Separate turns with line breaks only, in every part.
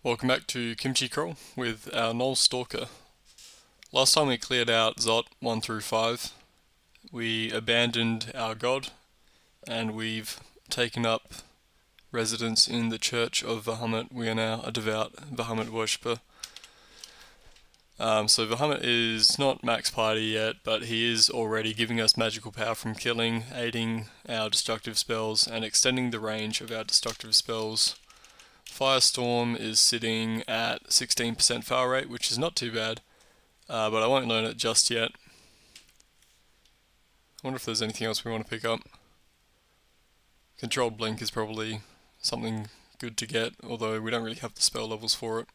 Welcome back to Kimchi Crawl with our Gnoll Stalker. Last time we cleared out Zot 1 through 5, we abandoned our god and we've taken up residence in the Church of Bahamut. We are now a devout Bahamut worshipper. So Bahamut is not max piety yet, but he is already giving us magical power from killing, aiding our destructive spells, and extending the range of our destructive spells. Firestorm is sitting at 16% fail rate, which is not too bad, but I won't learn it just yet. I wonder if there's anything else we want to pick up. Controlled Blink is probably something good to get, although we don't really have the spell levels for it.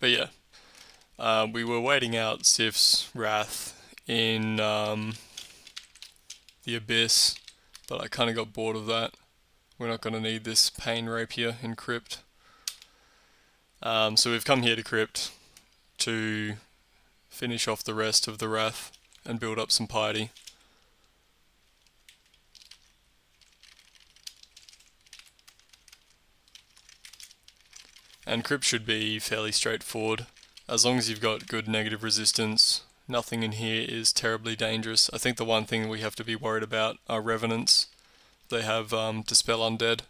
But yeah, we were waiting out Sif's Wrath in the Abyss, but I kind of got bored of that. We're not going to need this Pain Rapier in Crypt. So we've come here to Crypt to finish off the rest of the Wrath and build up some piety. And Crypt should be fairly straightforward. As long as you've got good negative resistance, nothing in here is terribly dangerous. I think the one thing we have to be worried about are Revenants. They have Dispel Undead.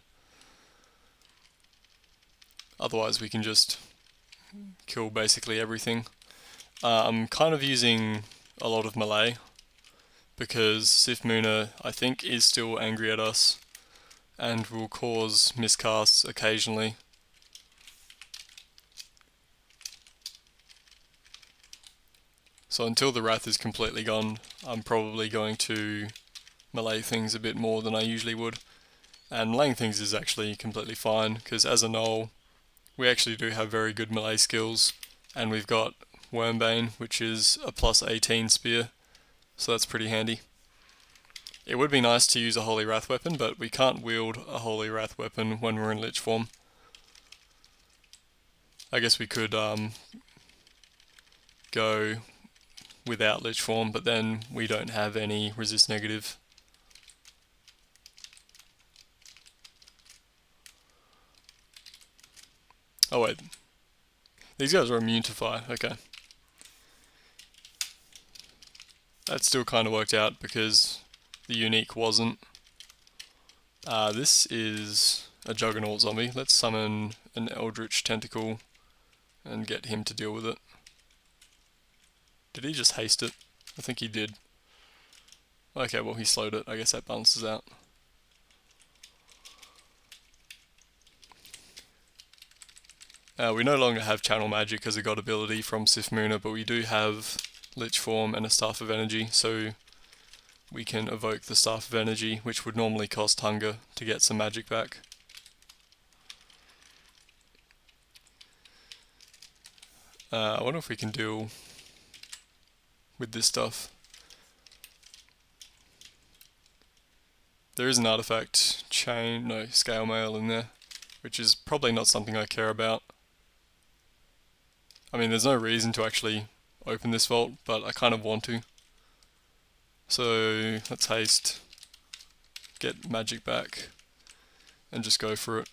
Otherwise we can just kill basically everything. I'm kind of using a lot of melee because Sif Muna, I think, is still angry at us and will cause miscasts occasionally. So until the Wrath is completely gone, I'm probably going to melee things a bit more than I usually would. And meleeing things is actually completely fine, because as a Gnoll, we actually do have very good melee skills, and we've got Wormbane, which is a plus 18 spear, so that's pretty handy. It would be nice to use a Holy Wrath weapon, but we can't wield a Holy Wrath weapon when we're in Lich form. I guess we could go without Lich form, but then we don't have any resist negative. Oh wait, these guys are immune to fire, okay. That still kind of worked out because the unique wasn't. This is a Juggernaut zombie. Let's summon an Eldritch Tentacle and get him to deal with it. Did he just haste it? I think he did. Okay, well he slowed it. I guess that balances out. We no longer have Channel Magic as a god ability from Sif Muna, but we do have Lich Form and a Staff of Energy, so we can evoke the Staff of Energy, which would normally cost Hunger, to get some magic back. I wonder if we can deal with this stuff. There is an artifact scale mail in there, which is probably not something I care about. I mean, there's no reason to actually open this vault, but I kind of want to. So let's haste, get magic back, and just go for it.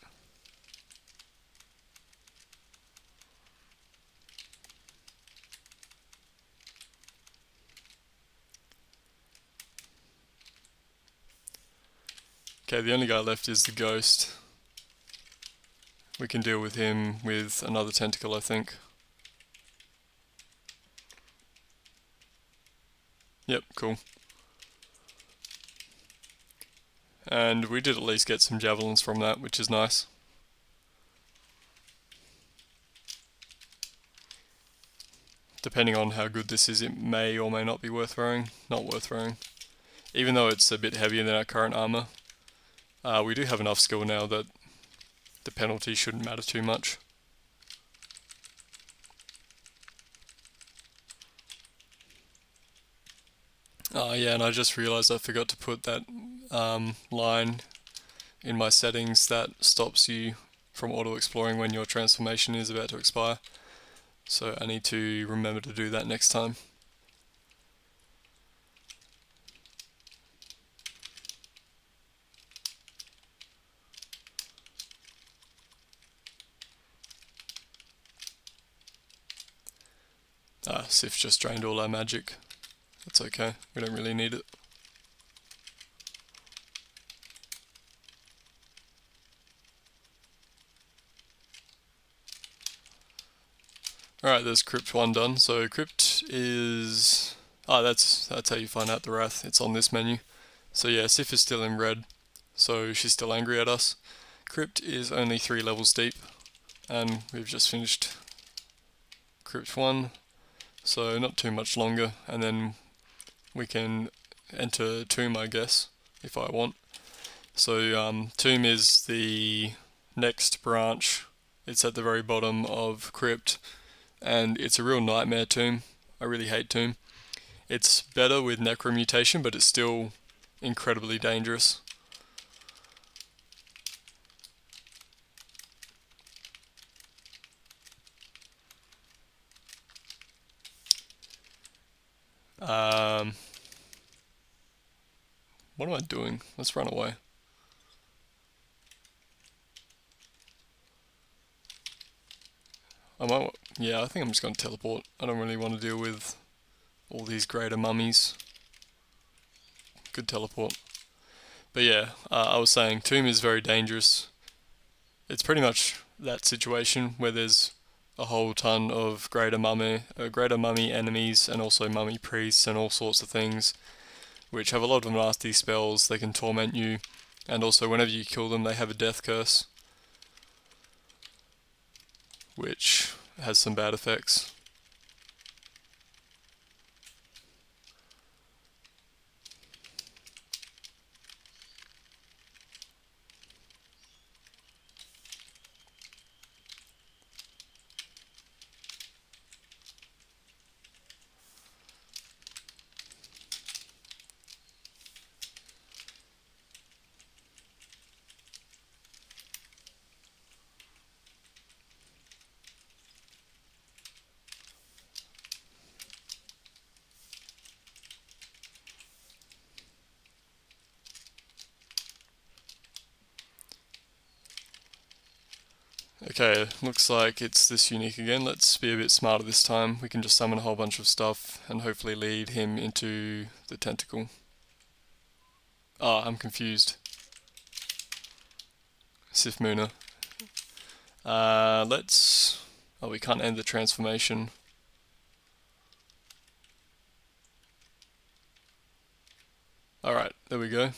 Okay, the only guy left is the Ghost. We can deal with him with another tentacle, I think. Yep, cool. And we did at least get some javelins from that, which is nice. Depending on how good this is, it may or may not be worth throwing. Not worth throwing. Even though it's a bit heavier than our current armor. We do have enough skill now that the penalty shouldn't matter too much. Yeah, and I just realized I forgot to put that line in my settings that stops you from auto-exploring when your transformation is about to expire. So I need to remember to do that next time. Sif just drained all our magic. That's okay, we don't really need it. Alright, there's Crypt 1 done. So Crypt is... that's how you find out the Wrath. It's on this menu. So yeah, Sif is still in red, so she's still angry at us. Crypt is only 3 levels deep, and we've just finished Crypt 1, so not too much longer, and then we can enter Tomb, I guess, if I want. So Tomb is the next branch. It's at the very bottom of Crypt, and it's a real nightmare Tomb. I really hate Tomb. It's better with necromutation, but it's still incredibly dangerous. What am I doing? Let's run away. Yeah, I think I'm just going to teleport. I don't really want to deal with all these greater mummies. Good teleport. But yeah, I was saying Tomb is very dangerous. It's pretty much that situation where there's a whole ton of greater mummy enemies, and also mummy priests and all sorts of things, which have a lot of nasty spells. They can torment you, and also whenever you kill them they have a death curse, which has some bad effects. Okay, looks like it's this unique again. Let's be a bit smarter this time. We can just summon a whole bunch of stuff and hopefully lead him into the tentacle. I'm confused. Sif Muna. We can't end the transformation. Alright, there we go.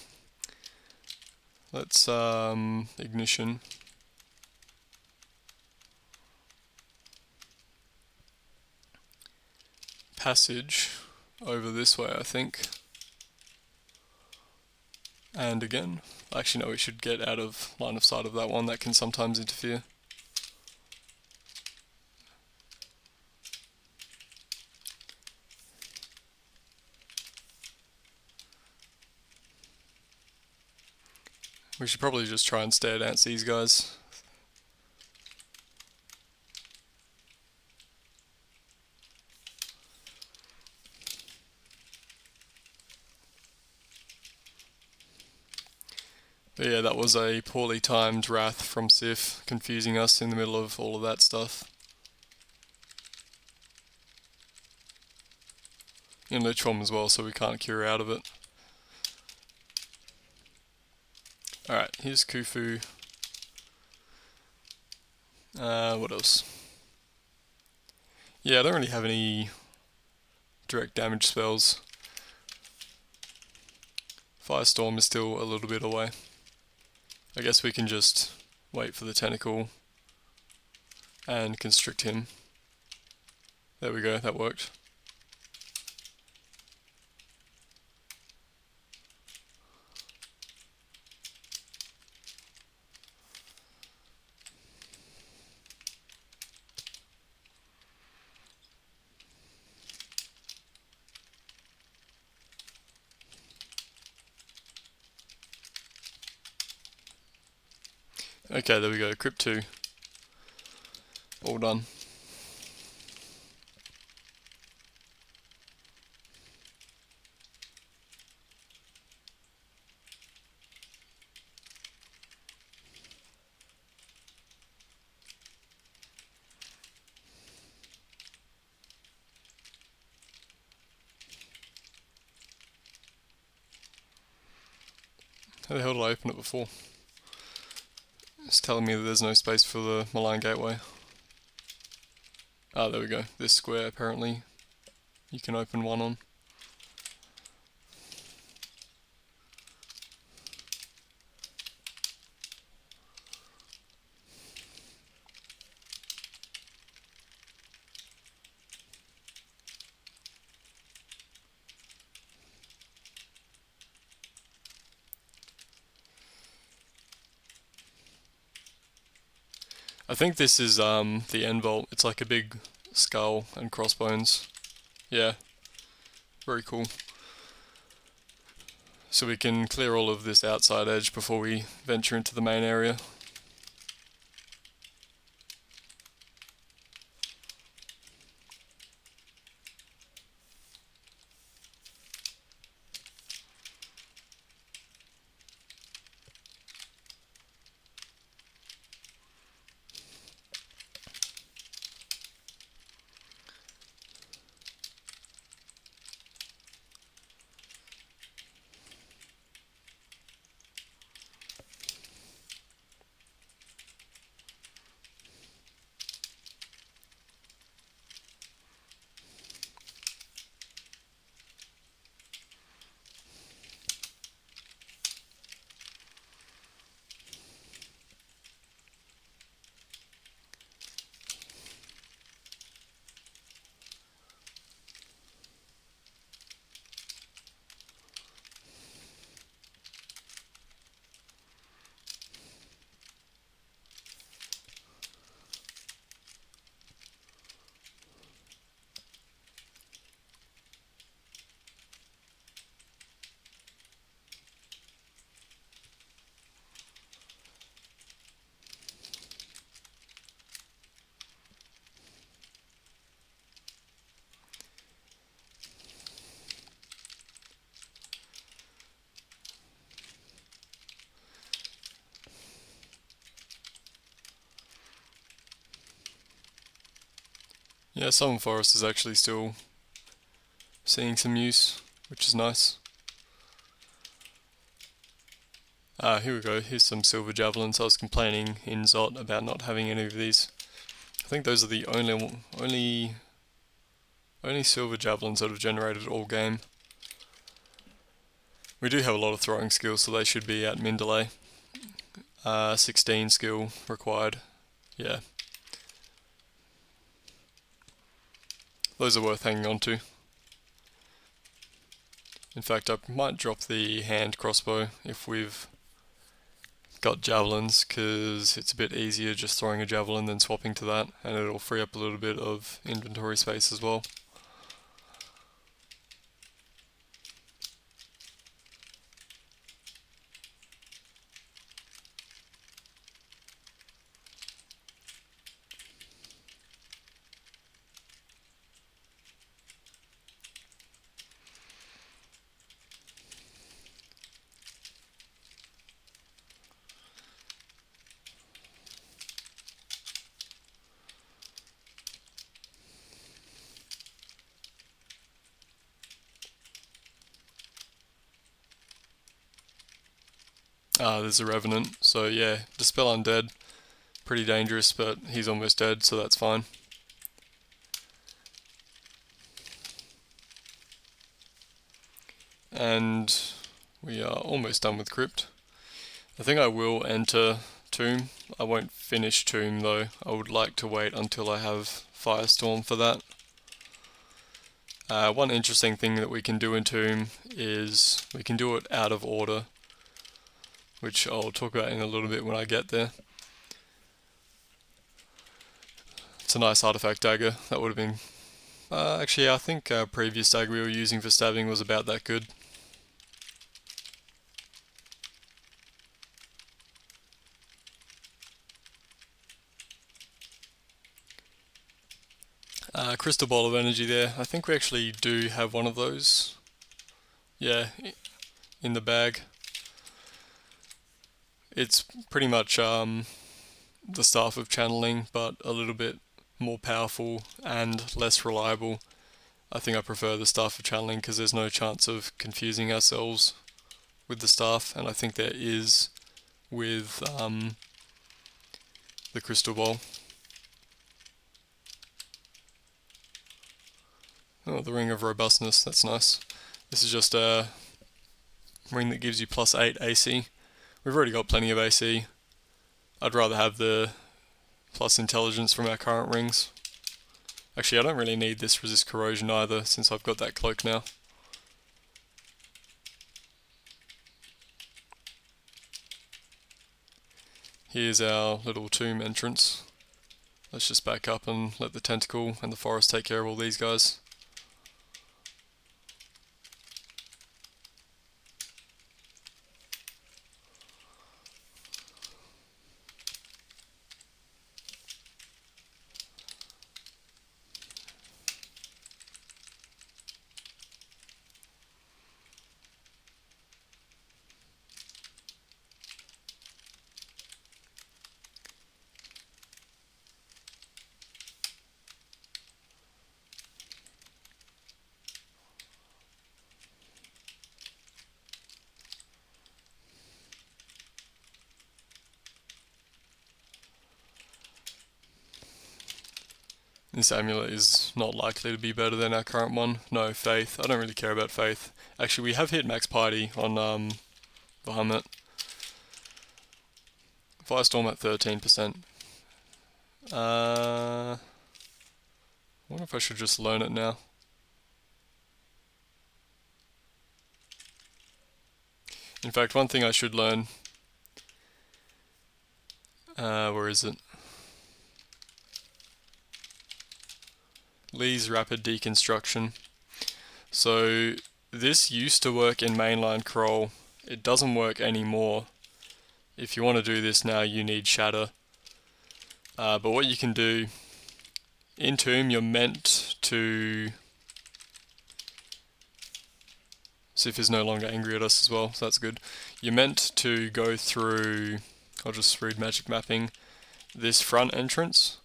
Let's, ignition. Passage over this way, I think. And again. Actually, no, we should get out of line of sight of that one. That can sometimes interfere. We should probably just try and stare dance these guys. But yeah, that was a poorly timed wrath from Sif, confusing us in the middle of all of that stuff. In Lich form as well, so we can't cure out of it. Alright, here's Khufu. What else? Yeah, I don't really have any direct damage spells. Firestorm is still a little bit away. I guess we can just wait for the tentacle and constrict him. There we go, that worked. Okay, there we go, Crypt 2. All done. How the hell did I open it before? It's telling me that there's no space for the malign gateway. Ah, there we go. This square apparently you can open one on. I think this is the end vault. It's like a big skull and crossbones. Yeah, very cool. So we can clear all of this outside edge before we venture into the main area. Yeah, Southern Forest is actually still seeing some use, which is nice. Here we go. Here's some silver javelins. I was complaining in Zot about not having any of these. I think those are the only silver javelins that have generated all game. We do have a lot of throwing skills, so they should be at min delay. 16 skill required. Yeah. Those are worth hanging on to. In fact, I might drop the hand crossbow if we've got javelins, because it's a bit easier just throwing a javelin than swapping to that, and it'll free up a little bit of inventory space as well. There's a revenant, so yeah, dispel undead, pretty dangerous, but he's almost dead, so that's fine. And we are almost done with Crypt. I think I will enter Tomb. I won't finish Tomb though. I would like to wait until I have Firestorm for that. One interesting thing that we can do in Tomb is we can do it out of order, which I'll talk about in a little bit when I get there. It's a nice artifact dagger. That would have been... actually, I think our previous dagger we were using for stabbing was about that good. Crystal ball of energy there. I think we actually do have one of those. Yeah, in the bag. It's pretty much the staff of channeling, but a little bit more powerful and less reliable. I think I prefer the staff of channeling because there's no chance of confusing ourselves with the staff, and I think there is with the crystal ball. Oh, the ring of robustness, that's nice. This is just a ring that gives you +8 AC. We've already got plenty of AC. I'd rather have the plus intelligence from our current rings. Actually, I don't really need this resist corrosion either, since I've got that cloak now. Here's our little tomb entrance. Let's just back up and let the tentacle and the forest take care of all these guys. This amulet is not likely to be better than our current one. No, faith. I don't really care about faith. Actually, we have hit max piety on Bahamut. Firestorm at 13%. I wonder if I should just learn it now. In fact, one thing I should learn... where is it? Lee's rapid deconstruction. So this used to work in mainline Crawl. It doesn't work anymore. If you want to do this now, you need shatter. But what you can do in Tomb, you're meant to... Sif is no longer angry at us as well, so that's good. You're meant to go through, I'll just read magic mapping, this front entrance,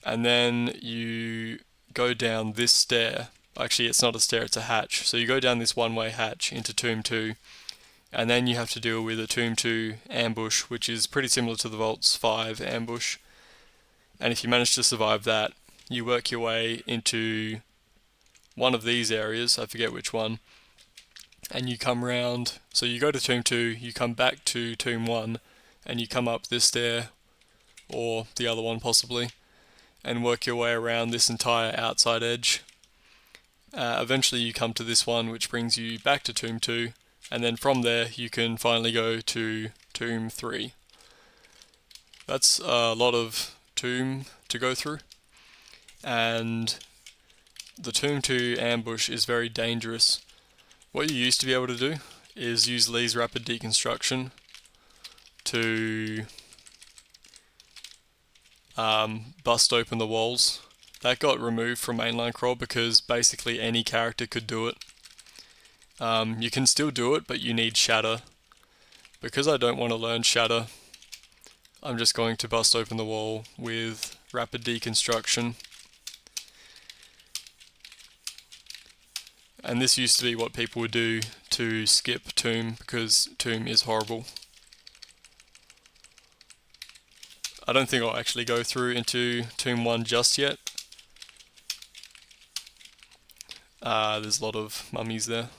and then you go down this stair. Actually, it's not a stair, it's a hatch. So you go down this one-way hatch into Tomb 2, and then you have to deal with a Tomb 2 ambush, which is pretty similar to the Vaults 5 ambush. And if you manage to survive that, you work your way into one of these areas, I forget which one, and you come round, so you go to Tomb 2, you come back to Tomb 1, and you come up this stair, or the other one possibly, and work your way around this entire outside edge. Eventually you come to this one, which brings you back to Tomb 2, and then from there you can finally go to Tomb 3. That's a lot of Tomb to go through, and the Tomb 2 ambush is very dangerous. What you used to be able to do is use Lee's rapid deconstruction to bust open the walls. That got removed from mainline Crawl because basically any character could do it. You can still do it, but you need shatter. Because I don't want to learn shatter, I'm just going to bust open the wall with rapid deconstruction. And this used to be what people would do to skip Tomb, because Tomb is horrible. I don't think I'll actually go through into Tomb 1 just yet. There's a lot of mummies there.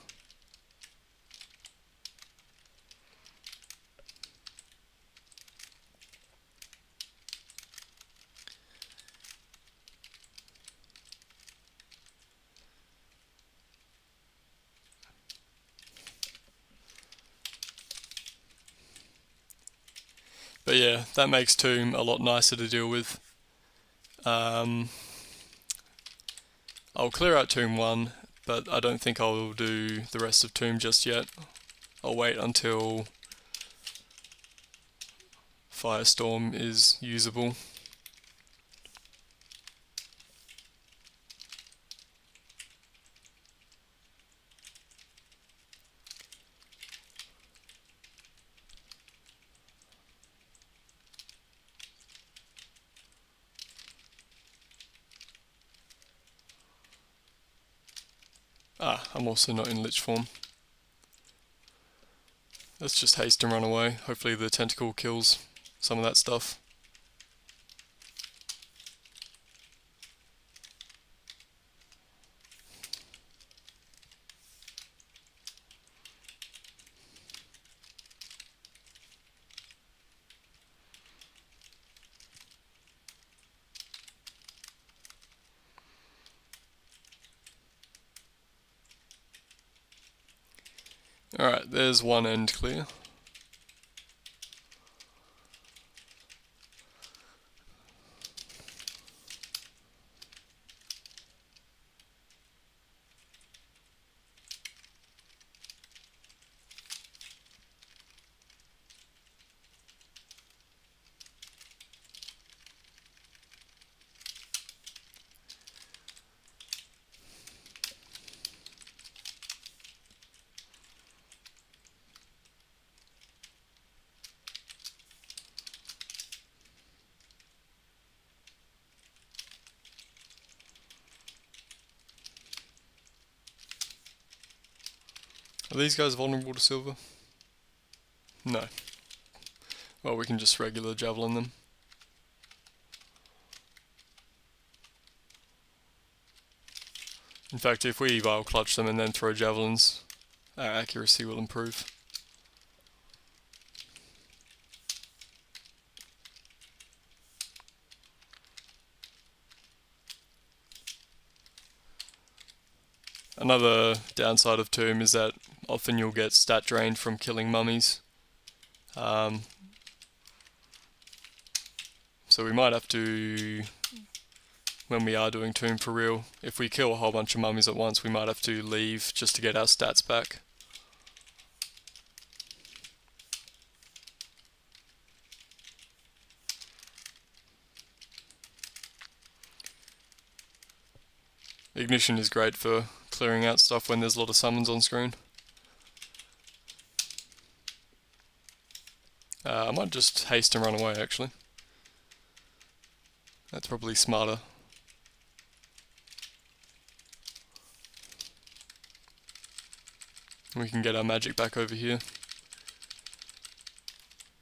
But yeah, that makes Tomb a lot nicer to deal with. I'll clear out Tomb 1, but I don't think I'll do the rest of Tomb just yet. I'll wait until Firestorm is usable. I'm also not in Lich form. Let's just haste and run away. Hopefully the tentacle kills some of that stuff. Alright, there's one end clear. Are these guys vulnerable to silver? No. Well, we can just regular javelin them. In fact, if we vile clutch them and then throw javelins, our accuracy will improve. Another downside of Tomb is that often you'll get stat drained from killing mummies. So we might have to, when we are doing Tomb for real, if we kill a whole bunch of mummies at once, we might have to leave just to get our stats back. Ignition is great for clearing out stuff when there's a lot of summons on screen. I might just haste and run away actually. That's probably smarter. We can get our magic back over here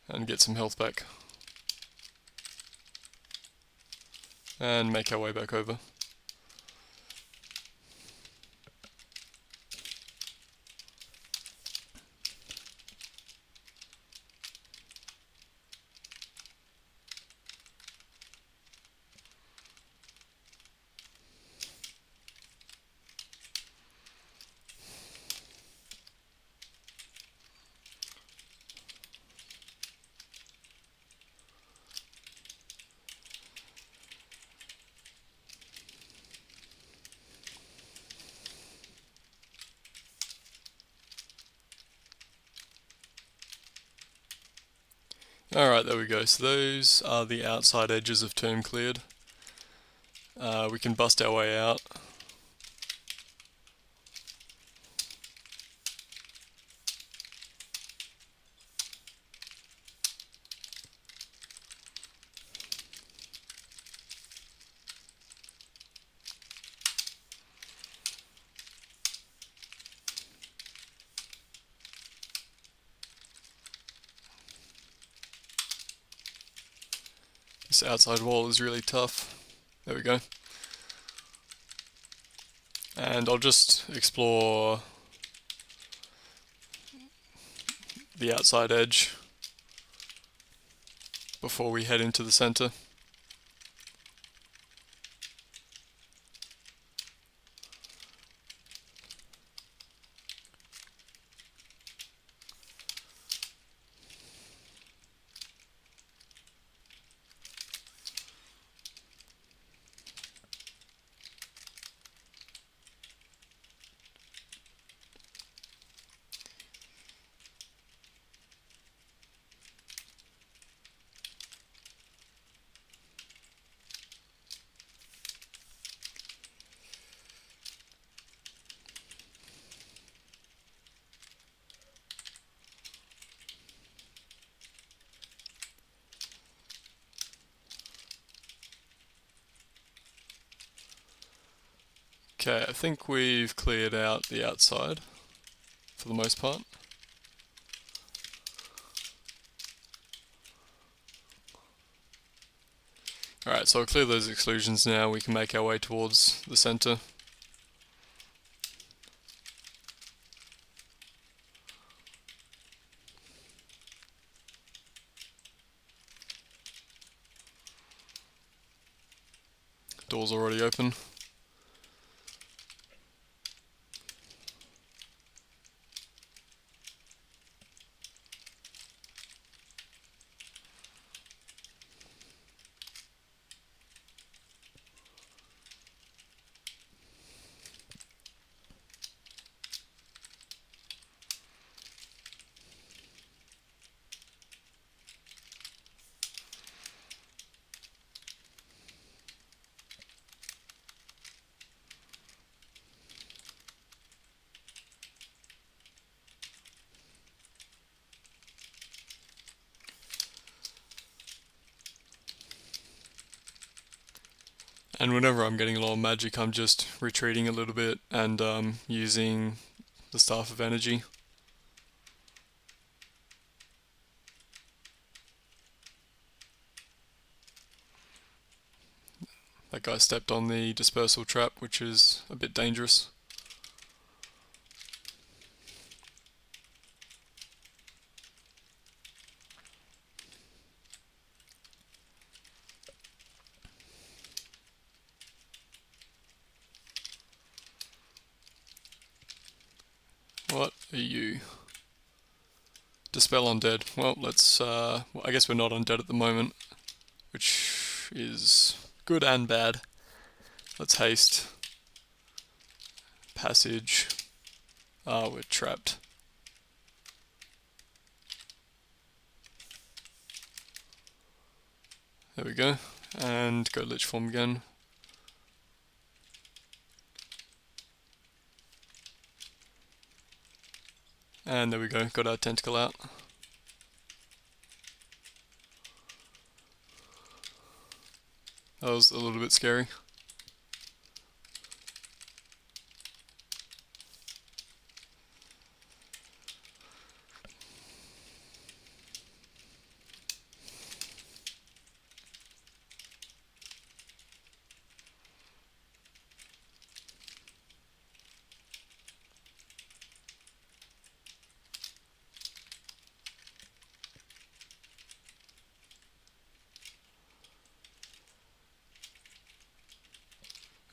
and get some health back. And make our way back over. Alright, there we go. So those are the outside edges of Tomb cleared. We can bust our way out. This outside wall is really tough. There we go. And I'll just explore the outside edge before we head into the center. Okay, I think we've cleared out the outside for the most part. Alright, so I'll clear those exclusions now. We can make our way towards the center. Door's already open. And whenever I'm getting low on magic, I'm just retreating a little bit and using the Staff of Energy. That guy stepped on the dispersal trap, which is a bit dangerous. What are you? Dispel undead. Well, let's, I guess we're not undead at the moment, which is good and bad. Let's haste. Passage. Ah, we're trapped. There we go. And go Lich Form again. And there we go, got our tentacle out. That was a little bit scary.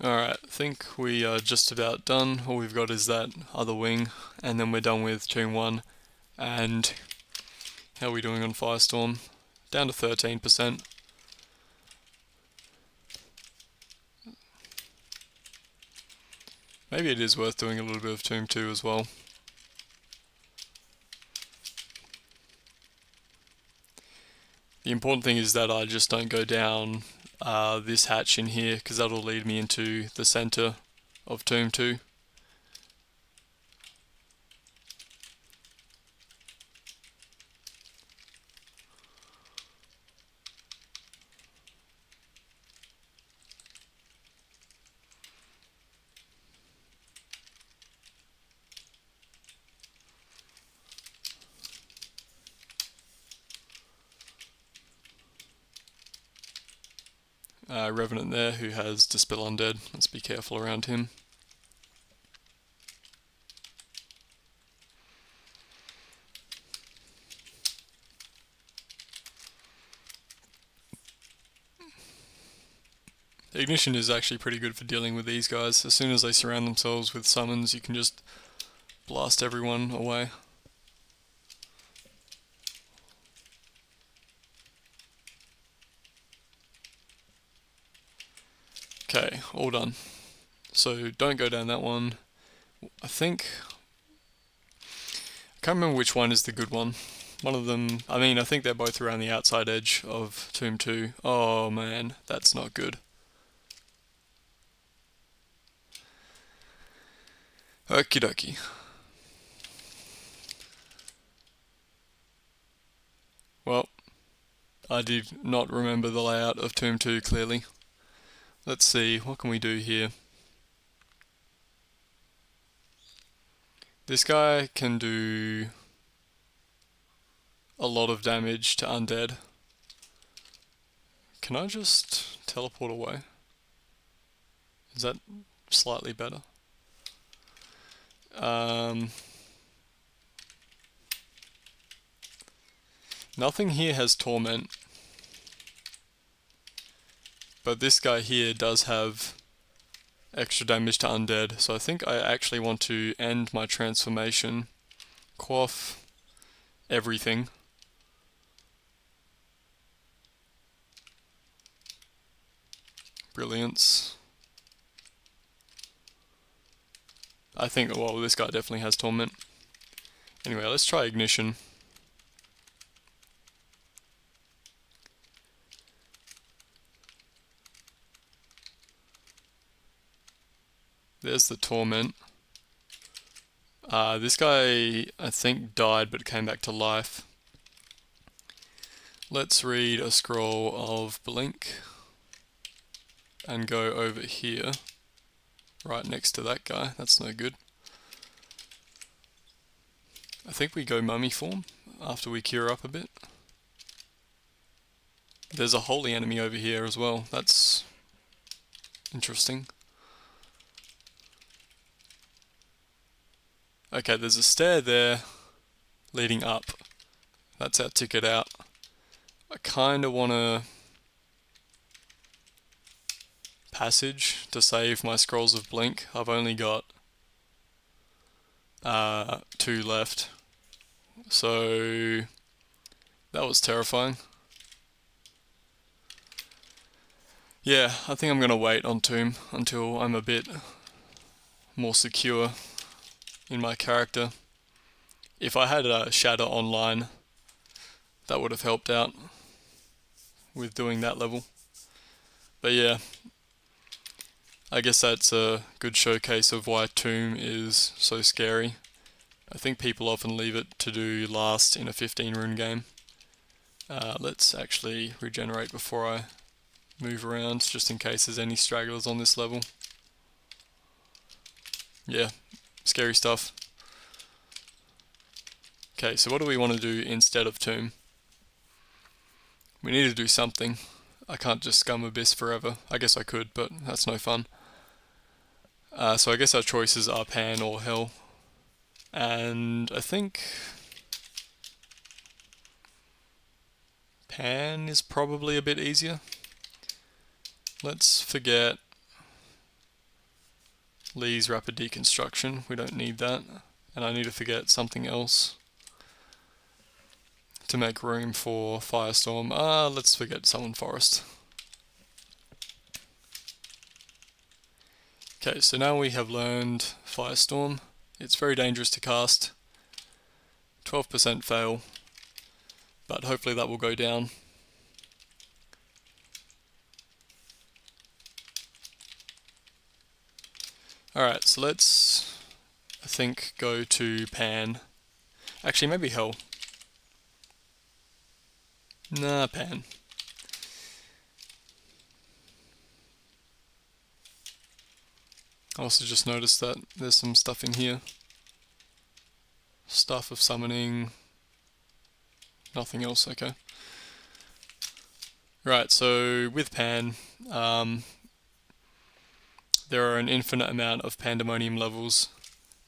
Alright, I think we are just about done. All we've got is that other wing, and then we're done with Tomb 1. And how are we doing on Firestorm? Down to 13%. Maybe it is worth doing a little bit of Tomb 2 as well. The important thing is that I just don't go down this hatch in here, because that'll lead me into the center of Tomb 2. Revenant there who has Dispel Undead. Let's be careful around him. Ignition is actually pretty good for dealing with these guys. As soon as they surround themselves with summons, you can just blast everyone away. Okay, all done. So don't go down that one. I can't remember which one is the good one. One of them, I think they're both around the outside edge of Tomb 2. Oh man, that's not good. Okie dokie. Well, I did not remember the layout of Tomb 2 clearly. Let's see, what can we do here? This guy can do a lot of damage to undead. Can I just teleport away? Is that slightly better? Nothing here has torment, but this guy here does have extra damage to undead, so I think I actually want to end my transformation, quaff everything, brilliance. I think, well, this guy definitely has torment. Anyway, let's try ignition. There's the torment. This guy, I think, died but came back to life. Let's read a scroll of blink and go over here, right next to that guy. That's no good. I think we go mummy form after we cure up a bit. There's a holy enemy over here as well. That's interesting. Okay, there's a stair there leading up. That's our ticket out. I kind of want to passage to save my scrolls of blink. I've only got 2 left. So that was terrifying. Yeah, I think I'm going to wait on Tomb until I'm a bit more secure in my character. If I had a Shatter online, that would have helped out with doing that level. But yeah, I guess that's a good showcase of why Tomb is so scary. I think people often leave it to do last in a 15 rune game. Let's actually regenerate before I move around, just in case there's any stragglers on this level. Yeah, scary stuff. Okay, so what do we want to do instead of Tomb? We need to do something. I can't just scum Abyss forever. I guess I could, but that's no fun. So I guess our choices are Pan or Hell. And I think Pan is probably a bit easier. Let's forget Lee's Rapid Deconstruction. We don't need that. And I need to forget something else to make room for Firestorm. Let's forget Summon Forest. Okay, so now we have learned Firestorm. It's very dangerous to cast. 12% fail, but hopefully that will go down. Alright, so let's, I think, go to Pan. Actually, maybe Hell. Nah, Pan. I also just noticed that there's some stuff in here. Stuff of summoning. Nothing else, okay. Right, so with Pan, there are an infinite amount of Pandemonium levels,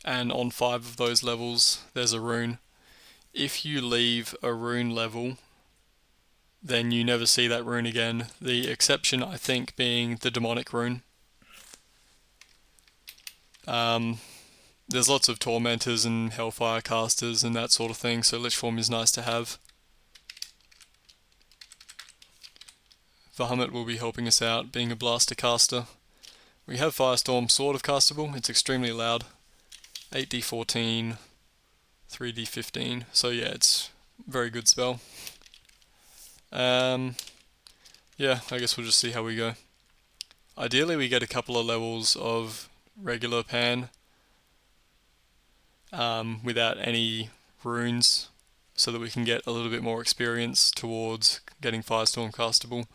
and on 5 of those levels there's a rune. If you leave a rune level, then you never see that rune again. The exception, I think, being the demonic rune. There's lots of tormentors and hellfire casters and that sort of thing, so Lich Form is nice to have. Bahamut will be helping us out, being a blaster caster. We have Firestorm sort of castable. It's extremely loud. 8d14, 3d15. So yeah, it's a very good spell. Yeah, I guess we'll just see how we go. Ideally we get a couple of levels of regular Pan without any runes, so that we can get a little bit more experience towards getting Firestorm castable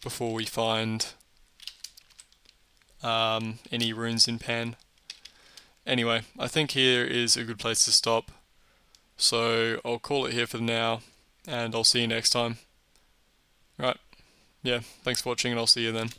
before we find any runes in Pan. Anyway, I think here is a good place to stop, so I'll call it here for now, and I'll see you next time. Right. yeah, thanks for watching and I'll see you then.